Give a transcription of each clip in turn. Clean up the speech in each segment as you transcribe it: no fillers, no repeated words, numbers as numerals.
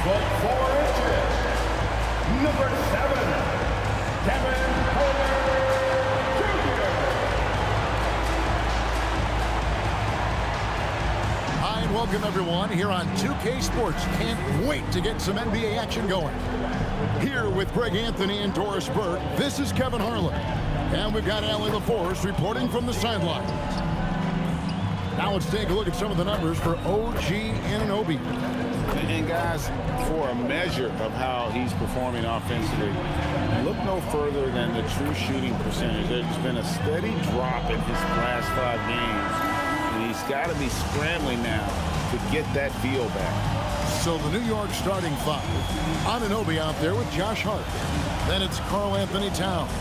6'4" number 7, Kevin Porter Jr. Hi, and welcome everyone here on 2K Sports. Can't wait to get some NBA action going. Here with Greg Anthony and Doris Burke, this is Kevin Harlan. And we've got Allie LaForce reporting from the sidelines. Now let's take a look at some of the numbers for OG Anunoby. And guys, for a measure of how he's performing offensively, look no further than the true shooting percentage. There's been a steady drop in his last 5 games, and he's got to be scrambling now to get that feel back. So the New York starting 5. Anunoby out there with Josh Hart. Then it's Karl Anthony Towns.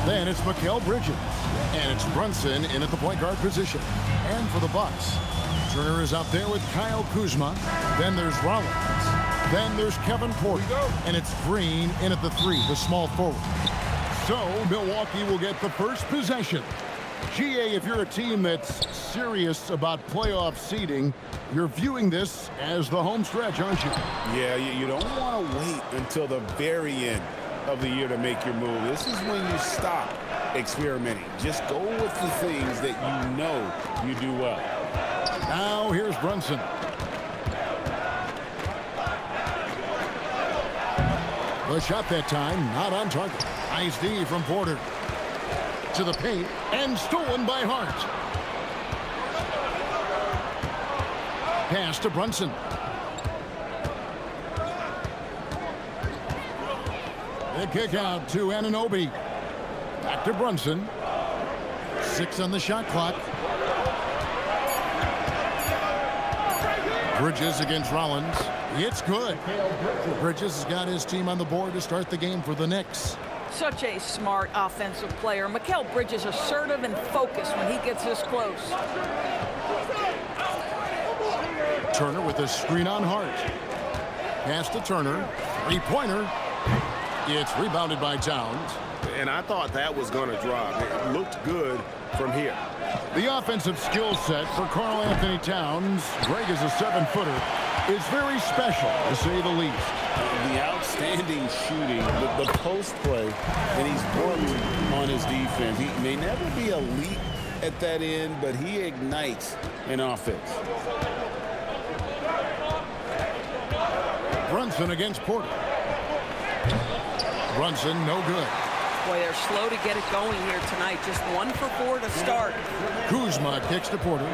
Then it's Mikal Bridges. And it's Brunson in at the point guard position. And for the Bucks, Turner is out there with Kyle Kuzma. Then there's Rollins. Then there's Kevin Porter. And it's Green in at the 3, the small forward. So Milwaukee will get the first possession. GA, if you're a team that's serious about playoff seeding, you're viewing this as the home stretch, aren't you? Yeah, you don't want to wait until the very end of the year to make your move. This is when you stop experimenting. Just go with the things that you know you do well. Now here's Brunson. The shot that time, not on target. Nice D from Porter. To the paint, and stolen by Hart. Pass to Brunson. The kick out to Anunoby. Back to Brunson. 6 on the shot clock. Bridges against Rollins. It's good. Bridges has got his team on the board to start the game for the Knicks. Such a smart offensive player. Mikal Bridges assertive and focused when he gets this close. Turner with a screen on Hart. Pass to Turner. 3-pointer. It's rebounded by Towns. And I thought that was going to drop. It looked good from here. The offensive skill set for Karl Anthony Towns, Greg is a 7-footer, is very special, to say the least. The outstanding shooting, the post play, and he's worked on his defense. He may never be elite at that end, but he ignites an offense. Brunson against Porter. Brunson, no good. Boy, they're slow to get it going here tonight. Just 1 for 4 to start. Kuzma kicks to Porter.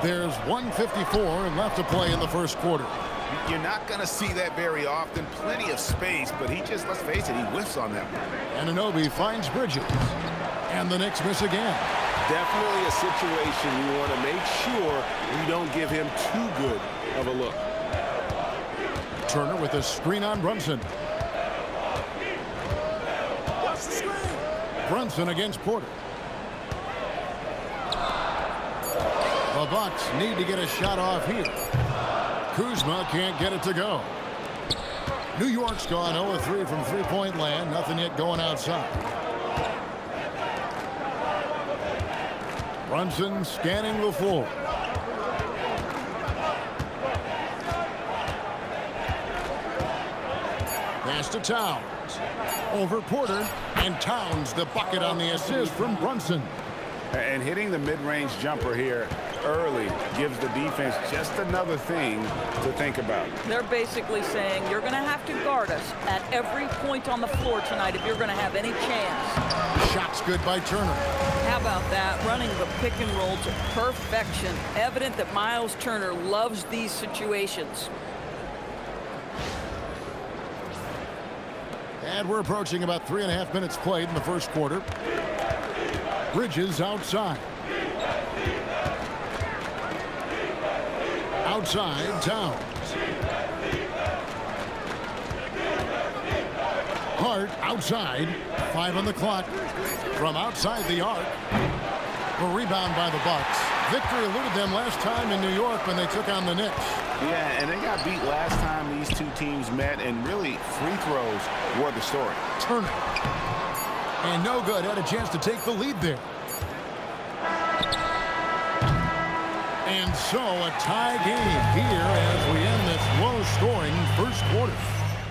There's 1:54 left to play in the first quarter. You're not going to see that very often. Plenty of space, but he just, let's face it, he whiffs on that. Anunoby finds Bridges. And the Knicks miss again. Definitely a situation you want to make sure you don't give him too good of a look. Turner with a screen on Brunson. Brunson against Porter. The Bucks need to get a shot off here. Kuzma can't get it to go. New York's gone 0-3 from three-point land. Nothing yet going outside. Brunson scanning the floor. Pass to Towns. Over Porter. And Towns the bucket on the assist from Brunson. And hitting the mid-range jumper here early gives the defense just another thing to think about. They're basically saying you're going to have to guard us at every point on the floor tonight if you're going to have any chance. Shot's good by Turner. How about that? Running the pick and roll to perfection. Evident that Miles Turner loves these situations. And we're approaching about 3.5 minutes played in the first quarter. Bridges outside. Outside, Towns. Hart outside. 5 on the clock. From outside the arc. A rebound by the Bucks. Victory eluded them last time in New York when they took on the Knicks. Yeah, and they got beat last time these two teams met, and really free throws were the story. Turner. And no good. Had a chance to take the lead there. And so a tie game here as we end this low-scoring first quarter.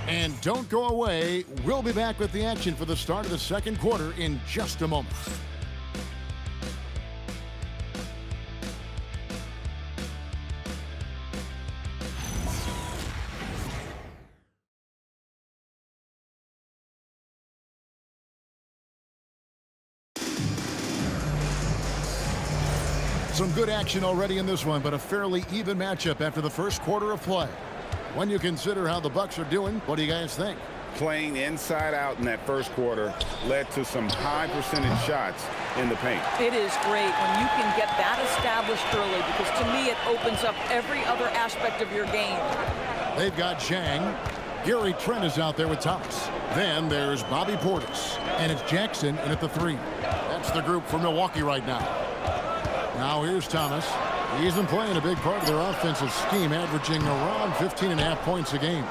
And don't go away. We'll be back with the action for the start of the second quarter in just a moment. Some good action already in this one, but a fairly even matchup after the first quarter of play. When you consider how the Bucks are doing, what do you guys think? Playing inside out in that first quarter led to some high percentage shots in the paint. It is great when you can get that established early, because to me it opens up every other aspect of your game. They've got Zhang. Gary Trent is out there with Thomas. Then there's Bobby Portis. And it's Jackson in at the 3. That's the group for Milwaukee right now. Now here's Thomas. He isn't playing a big part of their offensive scheme, averaging around 15.5 points a game.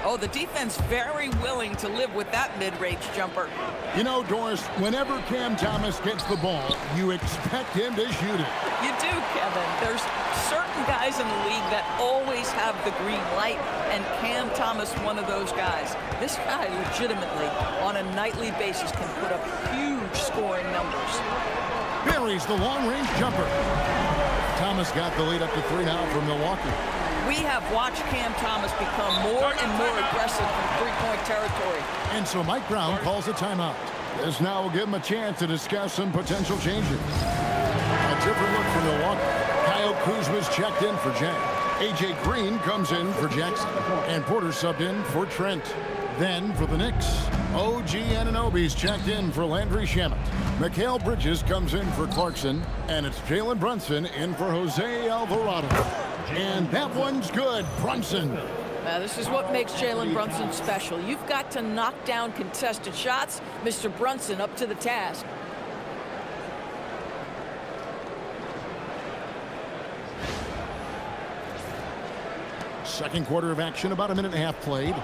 Oh, the defense very willing to live with that mid-range jumper. You know, Doris, whenever Cam Thomas gets the ball, you expect him to shoot it. You do, Kevin. There's certain guys in the league that always have the green light, and Cam Thomas, one of those guys. This guy legitimately, on a nightly basis, can put up huge scoring numbers. Buries the long-range jumper. Thomas got the lead up to 3 now for Milwaukee. We have watched Cam Thomas become more and more aggressive from three-point territory. And so Mike Brown calls a timeout. This now will give him a chance to discuss some potential changes. A different look for Milwaukee. Kyle Kuzma's checked in for Jang. A.J. Green comes in for Jackson. And Porter subbed in for Trent. Then for the Knicks, OG Anunoby's checked in for Landry Shamet. Mikal Bridges comes in for Clarkson. And it's Jalen Brunson in for Jose Alvarado. And that one's good. Brunson. This is what makes Jalen Brunson special. You've got to knock down contested shots. Mr. Brunson up to the task. Second quarter of action, about a minute and a half played.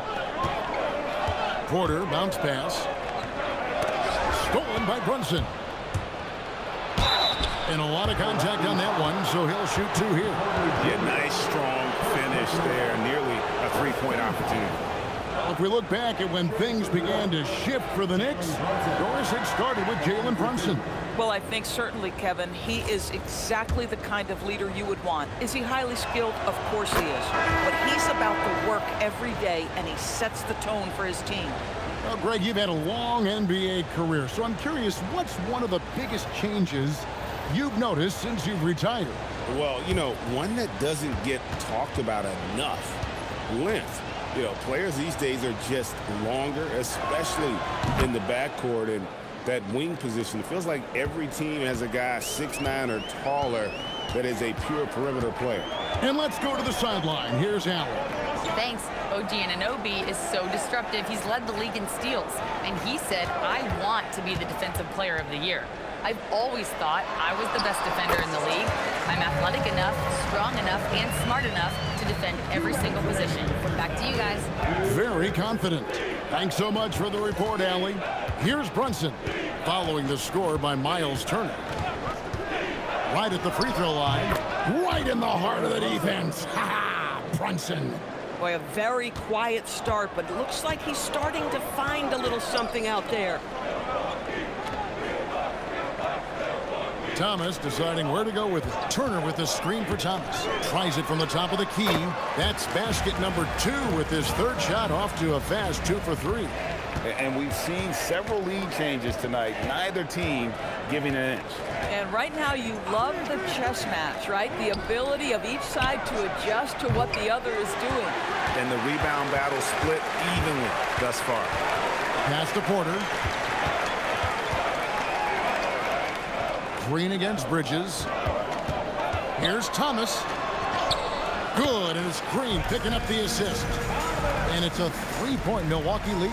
Porter, bounce pass. Stolen by Brunson. And a lot of contact on that one, so he'll shoot 2 here. Yeah, nice, strong finish there. Nearly a three-point opportunity. If we look back at when things began to shift for the Knicks, Doris had started with Jalen Brunson. Well, I think certainly, Kevin, he is exactly the kind of leader you would want. Is he highly skilled? Of course he is. But he's about the work every day, and he sets the tone for his team. Well, Greg, you've had a long NBA career, so I'm curious, what's one of the biggest changes you've noticed since you've retired? Well, you know, one that doesn't get talked about enough, length. You know, players these days are just longer, especially in the backcourt and that wing position. It feels like every team has a guy 6'9" or taller that is a pure perimeter player. And let's go to the sideline. Here's Allen. Thanks. OG Anunoby is so disruptive. He's led the league in steals. And he said, I want to be the defensive player of the year. I've always thought I was the best defender in the league. I'm athletic enough, strong enough, and smart enough to defend every single position. Back to you guys. Very confident. Thanks so much for the report, Allie. Here's Brunson, following the score by Miles Turner. Right at the free throw line, right in the heart of the defense. Ha-ha! Brunson. Boy, a very quiet start, but it looks like he's starting to find a little something out there. Thomas deciding where to go with it. Turner with the screen for Thomas. Tries it from the top of the key. That's basket number 2 with his third shot, off to a fast 2 for 3. And we've seen several lead changes tonight. Neither team giving an inch. And right now you love the chess match, right? The ability of each side to adjust to what the other is doing. And the rebound battle split evenly thus far. Pass to Porter. Green against Bridges. Here's Thomas. Good, and it's Green picking up the assist. And it's a 3-point Milwaukee lead.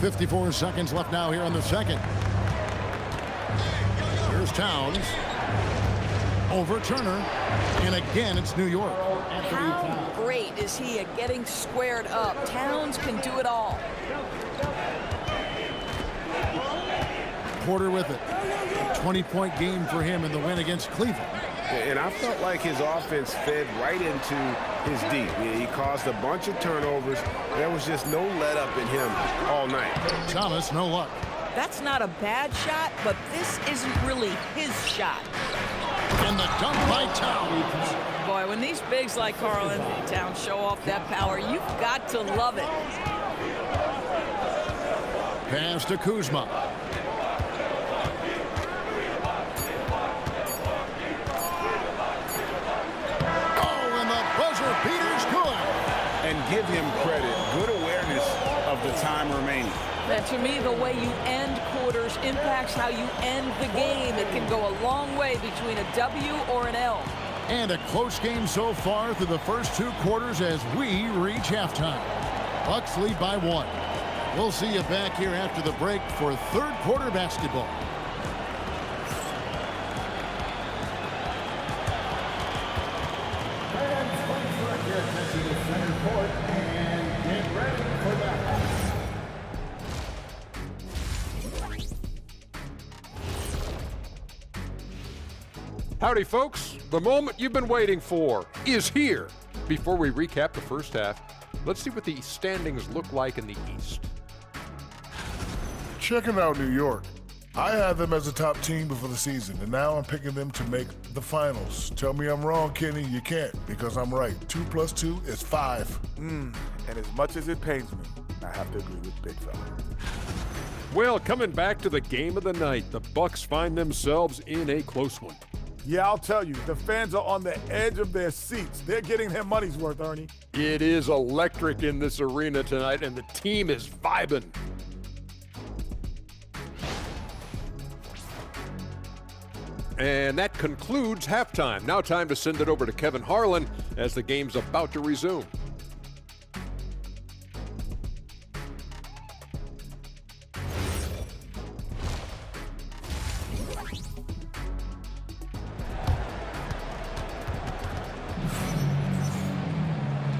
.54 seconds left now here in the second. Here's Towns. over Turner. And again, it's New York. How great is he at getting squared up? Towns can do it all. Porter with it. A 20-point game for him in the win against Cleveland. And I felt like his offense fed right into his D. He caused a bunch of turnovers. There was just no let-up in him all night. Thomas, no luck. That's not a bad shot, but this isn't really his shot. And the dunk by Towns. Boy, when these bigs like Karl Anthony Towns show off that power, you've got to love it. Pass to Kuzma. Peter's good. And give him credit. Good awareness of the time remaining. And to me, the way you end quarters impacts how you end the game. It can go a long way between a W or an L. And a close game so far through the first 2 quarters as we reach halftime. Bucks lead by 1. We'll see you back here after the break for third quarter basketball. Howdy, folks. The moment you've been waiting for is here. Before we recap the first half, let's see what the standings look like in the East. Checking out New York. I had them as a top team before the season, and now I'm picking them to make the finals. Tell me I'm wrong, Kenny. You can't, because I'm right. 2 + 2 is 5. And as much as it pains me, I have to agree with Big Fella. Well, coming back to the game of the night, the Bucks find themselves in a close one. Yeah, I'll tell you, the fans are on the edge of their seats. They're getting their money's worth, Ernie. It is electric in this arena tonight, and the team is vibing. And that concludes halftime. Now time to send it over to Kevin Harlan as the game's about to resume.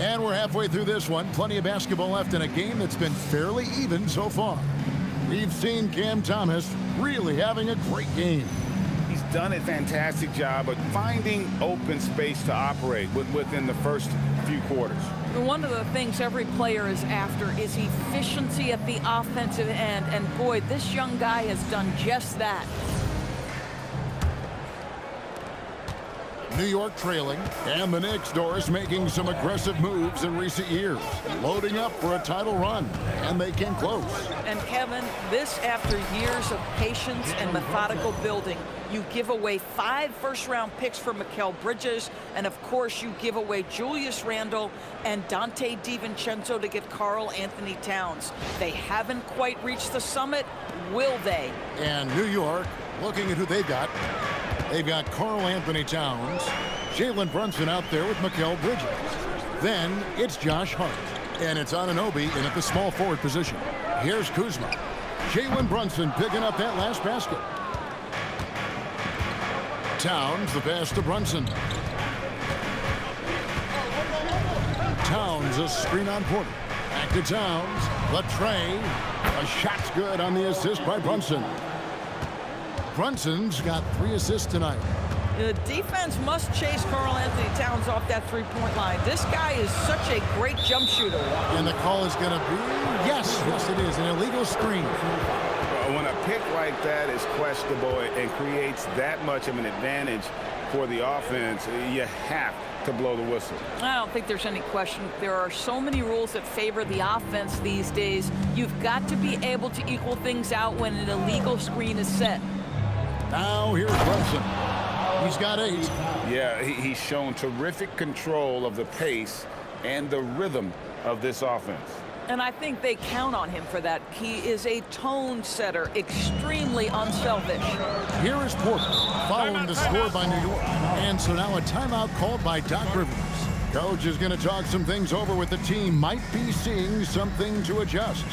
And we're halfway through this one. Plenty of basketball left in a game that's been fairly even so far. We've seen Cam Thomas really having a great game. He's done a fantastic job of finding open space to operate within the first few quarters. One of the things every player is after is efficiency at the offensive end. And boy, this young guy has done just that. New York trailing, and the Knicks, Doris, making some aggressive moves in recent years, loading up for a title run, and they came close. And Kevin, this after years of patience and methodical building. You give away 5 first-round picks for Mikal Bridges, and of course you give away Julius Randle and Dante DiVincenzo to get Karl Anthony Towns. They haven't quite reached the summit, will they? And New York, looking at who they've got. They've got Karl Anthony Towns, Jalen Brunson out there with Mikal Bridges. Then it's Josh Hart, and it's Anunoby in at the small forward position. Here's Kuzma. Jalen Brunson picking up that last basket. Towns, the pass to Brunson. Towns, a screen on Porter. Back to Towns. The tray. A shot's good on the assist by Brunson. Brunson's got 3 assists tonight. The defense must chase Karl Anthony Towns off that three-point line. This guy is such a great jump shooter. And the call is going to be, yes, it is, an illegal screen. When a pick like that is questionable and creates that much of an advantage for the offense, you have to blow the whistle. I don't think there's any question. There are so many rules that favor the offense these days. You've got to be able to equal things out when an illegal screen is set. Now here's Brunson. He's got 8. Yeah, he's shown terrific control of the pace and the rhythm of this offense. And I think they count on him for that. He is a tone setter, extremely unselfish. Here is Porter, following the score by New York. And so now a timeout called by Doc Rivers. Coach is going to talk some things over with the team. Might be seeing something to adjust.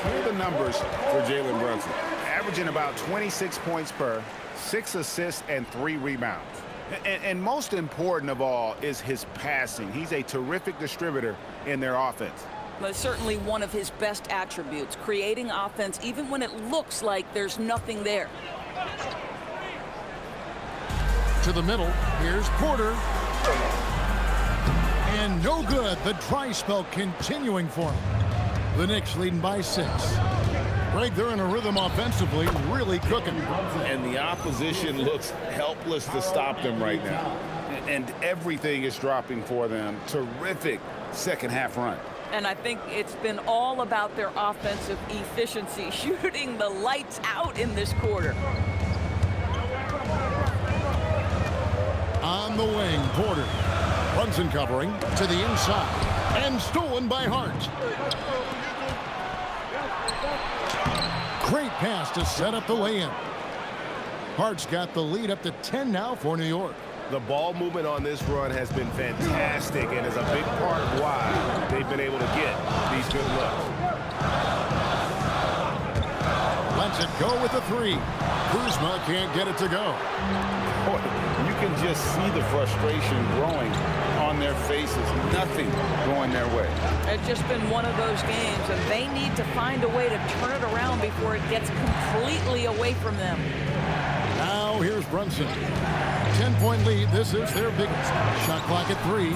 Here are the numbers for Jalen Brunson. Averaging about 26 points per, 6 assists, and 3 rebounds. And most important of all is his passing. He's a terrific distributor in their offense. Well, it's certainly one of his best attributes, creating offense even when it looks like there's nothing there. To the middle, here's Porter. And no good. The dry spell continuing for him. The Knicks leading by 6. Greg, they're in a rhythm offensively, really cooking. And the opposition looks helpless to stop them right now. And everything is dropping for them. Terrific second half run. And I think it's been all about their offensive efficiency, shooting the lights out in this quarter. On the wing, Porter. Brunson covering to the inside. And stolen by Hart. Great pass to set up the lay-in. Hart's got the lead up to 10 now for New York. The ball movement on this run has been fantastic and is a big part of why they've been able to get these good looks. Lets it go with the 3. Kuzma can't get it to go. Boy, you can just see the frustration growing on their faces. Nothing going their way. It's just been one of those games, and they need to find a way to turn it around before it gets completely away from them. Now here's Brunson. 10-point lead. This is their biggest. Shot clock at 3.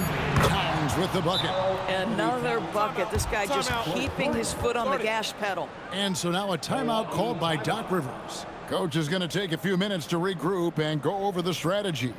Towns with the bucket. Another bucket. This guy just keeping his foot on the gas pedal. And so now a timeout called by Doc Rivers. Coach is going to take a few minutes to regroup and go over the strategy.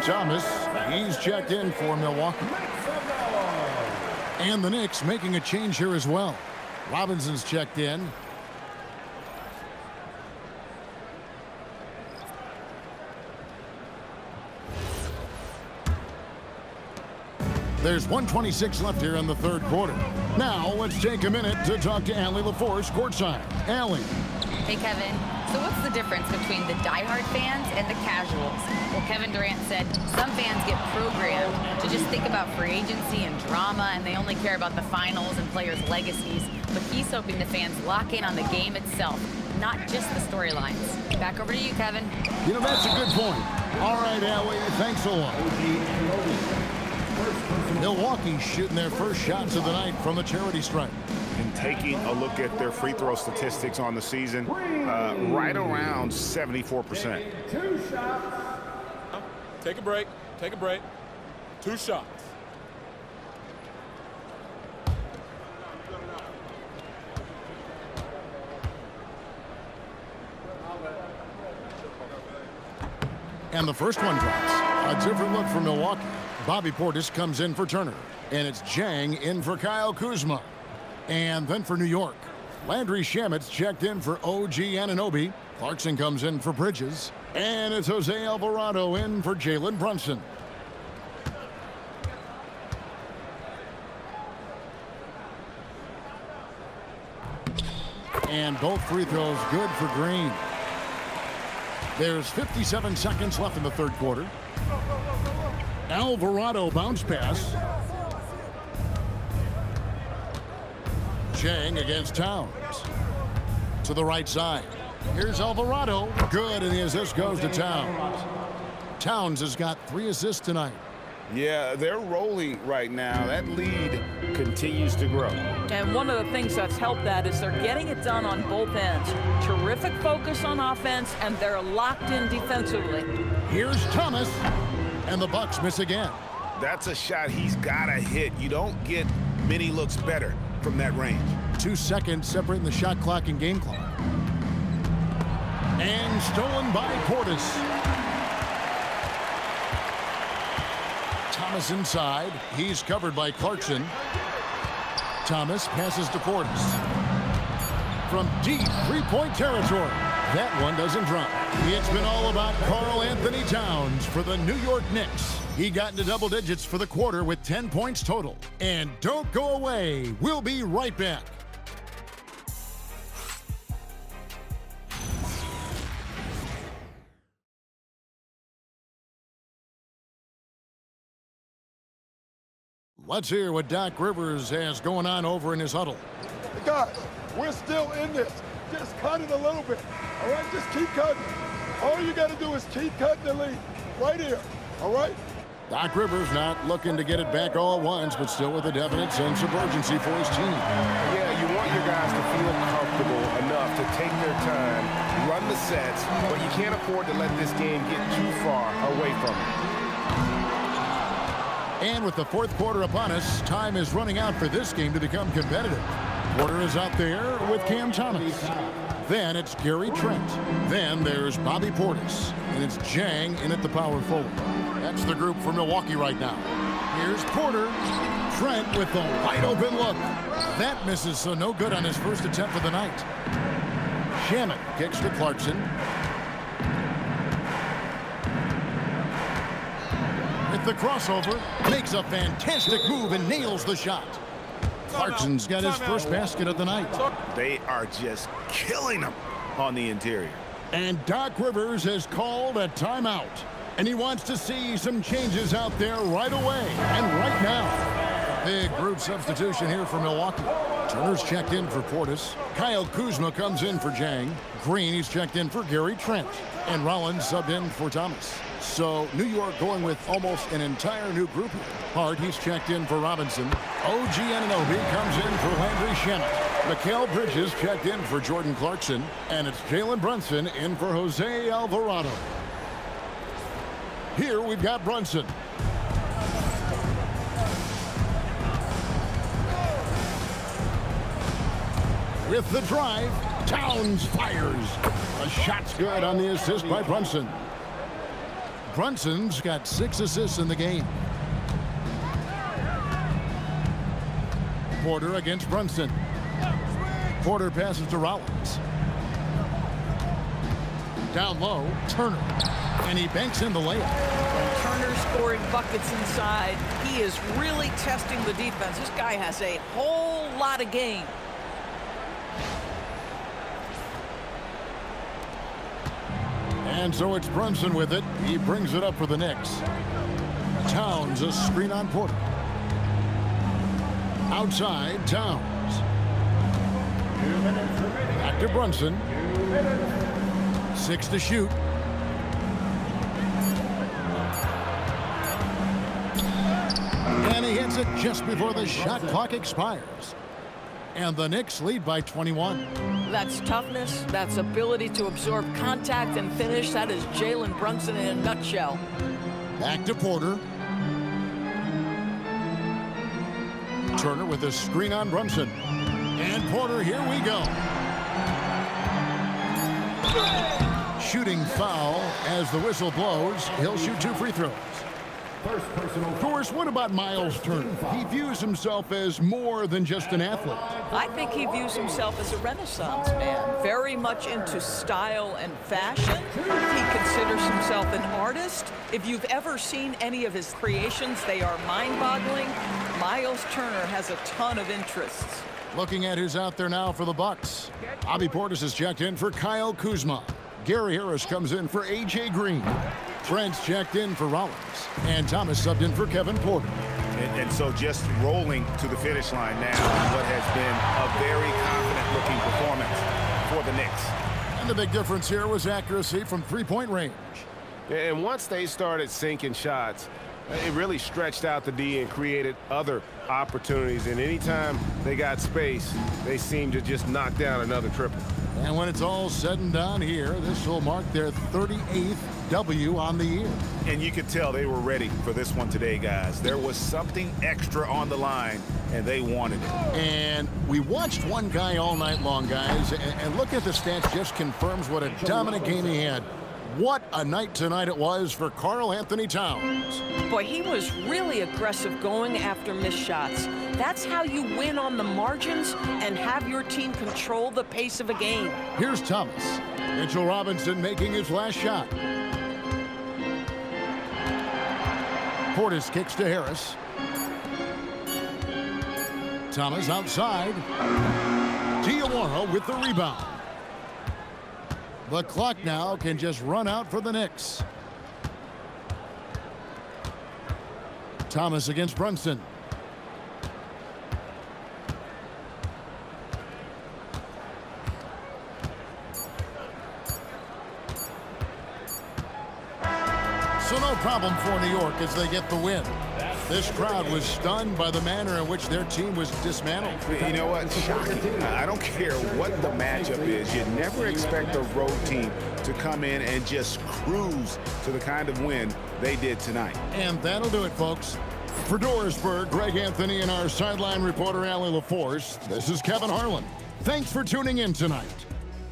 Thomas, he's checked in for Milwaukee. And the Knicks making a change here as well. Robinson's checked in. There's 1:26 left here in the third quarter. Now let's take a minute to talk to Allie LaForce courtside. Allie. Hey, Kevin. So what's the difference between the diehard fans and the casuals? Well, Kevin Durant said some fans get programmed to just think about free agency and drama, and they only care about the finals and players' legacies. But he's hoping the fans lock in on the game itself, not just the storylines. Back over to you, Kevin. You know, that's a good point. All right, Allie, thanks a lot. Milwaukee shooting their first shots of the night from the charity stripe. And taking a look at their free throw statistics on the season, right around 74%. 2 shots. Take a break. Take a break. 2 shots. And the first one drops. A different look for Milwaukee. Bobby Portis comes in for Turner. And it's Jang in for Kyle Kuzma. And then for New York, Landry Shamet's checked in for OG Anunoby. Clarkson comes in for Bridges. And it's Jose Alvarado in for Jalen Brunson. And both free throws good for Green. There's 57 seconds left in the third quarter. Alvarado bounce pass. Chang against Towns. To the right side. Here's Alvarado. Good, and the assist goes to Towns. Towns has got 3 assists tonight. Yeah, they're rolling right now. That lead continues to grow. And one of the things that's helped that is they're getting it done on both ends. Terrific focus on offense, and they're locked in defensively. Here's Thomas, and the Bucks miss again. That's a shot he's got to hit. You don't get many looks better from that range. 2 seconds separating the shot clock and game clock. And stolen by Portis. Thomas inside. He's covered by Clarkson. Thomas passes to Portis. From deep three-point territory. That one doesn't drop. It's been all about Karl Anthony Towns for the New York Knicks. He got into double digits for the quarter with 10 points total. And don't go away. We'll be right back. Let's hear what Doc Rivers has going on over in his huddle. Guys, we're still in this. Just cut it a little bit. All right, just keep cutting. All you got to do is keep cutting the lead. Right here. All right? Doc Rivers not looking to get it back all at once, but still with a definite sense of urgency for his team. Yeah, you want your guys to feel comfortable enough to take their time, run the sets, but you can't afford to let this game get too far away from it. And with the fourth quarter upon us, time is running out for this game to become competitive. Porter is out there with Cam Thomas. Then it's Gary Trent. Then there's Bobby Portis. And it's Jang in at the power forward. That's the group for Milwaukee right now. Here's Porter. Trent with the wide open look. That misses, so no good on his first attempt of the night. Shamet kicks to Clarkson. With the crossover, makes a fantastic move and nails the shot. Clarkson's got his first basket of the night. They are just killing them on the interior. And Doc Rivers has called a timeout. And he wants to see some changes out there right away and right now. Big group substitution here for Milwaukee. Turner's checked in for Portis. Kyle Kuzma comes in for Jang. Green, he's checked in for Gary Trent. And Rollins subbed in for Thomas. So New York going with almost an entire new group here. Hart, he's checked in for Robinson. OG Anunoby comes in for Landry Shamet. Mikal Bridges checked in for Jordan Clarkson. And it's Jalen Brunson in for Jose Alvarado. Here we've got Brunson. With the drive, Towns fires. A shot's good on the assist by Brunson. Brunson's got 6 assists in the game. Porter against Brunson. Porter passes to Rollins. Down low, Turner. And he banks in the layup. And Turner scoring buckets inside. He is really testing the defense. This guy has a whole lot of game. And so it's Brunson with it. He brings it up for the Knicks. Towns, a screen on Porter. Outside, Towns. Back to Brunson. 6 to shoot. And he hits it just before the shot clock expires. And the Knicks lead by 21. That's toughness. That's ability to absorb contact and finish. That is Jalen Brunson in a nutshell. Back to Porter. Turner with a screen on Brunson. And Porter, here we go. Shooting foul as the whistle blows. He'll shoot 2 free throws. Of course, what about Miles Turner? He views himself as more than just an athlete. I think he views himself as a Renaissance man, very much into style and fashion. He considers himself an artist. If you've ever seen any of his creations, they are mind-boggling. Miles Turner has a ton of interests. Looking at who's out there now for the Bucks. Bobby Portis is checked in for Kyle Kuzma. Gary Harris comes in for A.J. Green. Trent's checked in for Rollins. And Thomas subbed in for Kevin Porter. And so just rolling to the finish line now, what has been a very confident-looking performance for the Knicks. And the big difference here was accuracy from three-point range. And once they started sinking shots, it really stretched out the D and created other opportunities. And anytime they got space, they seemed to just knock down another triple. And when it's all said and done here, this will mark their 38th W on the year. And you could tell they were ready for this one today, guys. There was something extra on the line, and they wanted it. And we watched one guy all night long, guys, and look at the stats just confirms what a dominant game he had. What a night tonight it was for Karl Anthony Towns. Boy, he was really aggressive going after missed shots. That's how you win on the margins and have your team control the pace of a game. Here's Thomas. Mitchell Robinson making his last shot. Portis kicks to Harris. Thomas outside. Diawara with the rebound. The clock now can just run out for the Knicks. Thomas against Brunson. So no problem for New York as they get the win. This crowd was stunned by the manner in which their team was dismantled. You know what? Shocking. I don't care what the matchup is. You never expect a road team to come in and just cruise to the kind of win they did tonight. And that'll do it, folks. For Doorsburg, Greg Anthony, and our sideline reporter, Allie LaForce, this is Kevin Harlan. Thanks for tuning in tonight.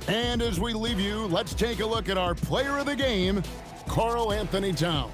And as we leave you, let's take a look at our player of the game, Karl Anthony Towns.